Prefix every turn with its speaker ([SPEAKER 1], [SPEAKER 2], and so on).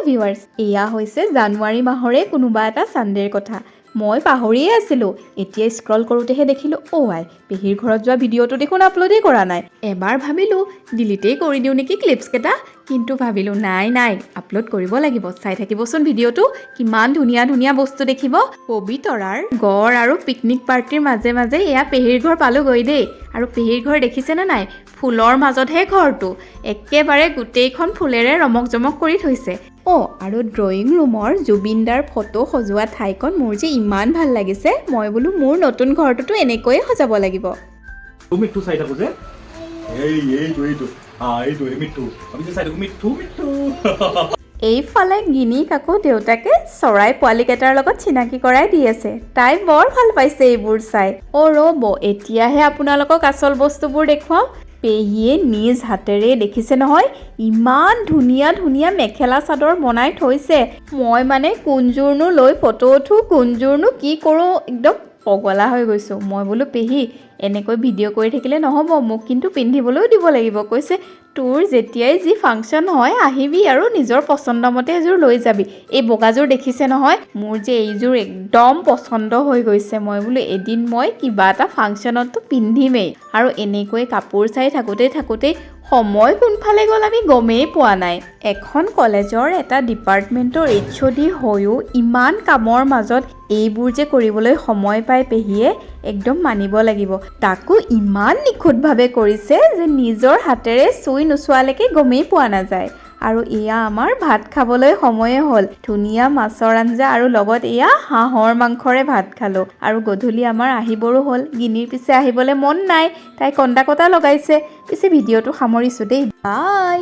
[SPEAKER 1] Viewers, এয়া হৈছে জানুৱাৰী মাহৰে কোনোবা এটা ছানডেৰ কথা। মই পাহৰিয়ে আছিলোঁ। এতিয়া স্ক্ৰল কৰোঁতেহে দেখিলোঁ, আই পেহীৰ ঘৰত যোৱা ভিডিঅ'টো দেখোন আপলোডেই কৰা নাই। এবাৰ ভাবিলোঁ ডিলিটেই কৰি দিওঁ নেকি ক্লিপছকেইটা, কিন্তু ভাবিলোঁ নাই আপলোড কৰিব লাগিব। চাই থাকিবচোন ভিডিঅ'টো, কিমান ধুনীয়া ধুনীয়া বস্তু দেখিব। পবিতৰাৰ গড় আৰু পিকনিক পাৰ্টিৰ মাজে মাজে এয়া পেহীৰ ঘৰ পালোগৈ দেই। আৰু পেহীৰ ঘৰ দেখিছেনে নাই? ফুলৰ মাজতহে ঘৰটো, একেবাৰে গোটেইখন ফুলেৰে ৰমক জমক কৰি থৈছে। আৰু ড্ৰয়িং ৰুমৰ জুবিনদাৰ ফটো সজোৱা ঠাইখন মোৰ যে ইমান ভাল লাগিছে। মই বোলো মোৰ নতুন ঘৰটোতো এনেকৈয়ে সজাব লাগিব।
[SPEAKER 2] মিঠু চাই থাকো যে এইটো
[SPEAKER 1] এইফালে গিনিক আকৌ দেউতাকে চৰাই পোৱালিকেইটাৰ লগত চিনাকি কৰাই দি আছে। তাই বৰ ভাল পাইছে এইবোৰ চাই। ৰ'ব, এতিয়াহে আপোনালোকক আচল বস্তুবোৰ দেখুৱাওঁ। পেহীয়ে নিজ হাতেৰে দেখিছে নহয়, ইমান ধুনীয়া ধুনীয়া মেখেলা চাদৰ বনাই থৈছে। মই মানে কোনযোৰনো লৈ ফটো উঠোঁ, কোনযোৰনো কি কৰোঁ, একদম পগলা হৈ গৈছোঁ। মই বোলো পেহী এনেকৈ ভিডিঅ' কৰি থাকিলে নহ'ব, মোক কিন্তু পিন্ধিবলৈও দিব লাগিব। কৈছে তোৰ যেতিয়াই যি ফাংচন হয় আহিবি আৰু নিজৰ পচন্দ মতে এযোৰ লৈ যাবি। এই বগাযোৰ দেখিছে নহয়, মোৰ যে এইযোৰ একদম পচন্দ হৈ গৈছে। মই বোলো এদিন মই কিবা এটা ফাংচনততো পিন্ধিমেই। আৰু এনেকৈ কাপোৰ চাই থাকোঁতেই সময় কোনফালে গ'ল আমি গমেই পোৱা নাই। এখন কলেজৰ এটা ডিপাৰ্টমেণ্টৰ HOD হৈও ইমান কামৰ মাজত এইবোৰ যে কৰিবলৈ সময় পায় পেহীয়ে, একদম মানিব লাগিব। তাকো ইমান নিখুঁতভাৱে কৰিছে যে নিজৰ হাতেৰে চুই নোচোৱালৈকে গমেই পোৱা নাযায়। আৰু এয়া আমাৰ ভাত খাবলৈ সময়ে হ'ল। ধুনীয়া মাছৰ আঞ্জা আৰু লগত এয়া হাঁহৰ মাংসৰে ভাত খালোঁ। আৰু গধূলি আমাৰ আহিবৰো হ'ল। গিনিৰ পিছে আহিবলৈ মন নাই, তাই কন্দা কটা লগাইছে। পিছে ভিডিঅ'টো সামৰিছোঁ দেই, বাই।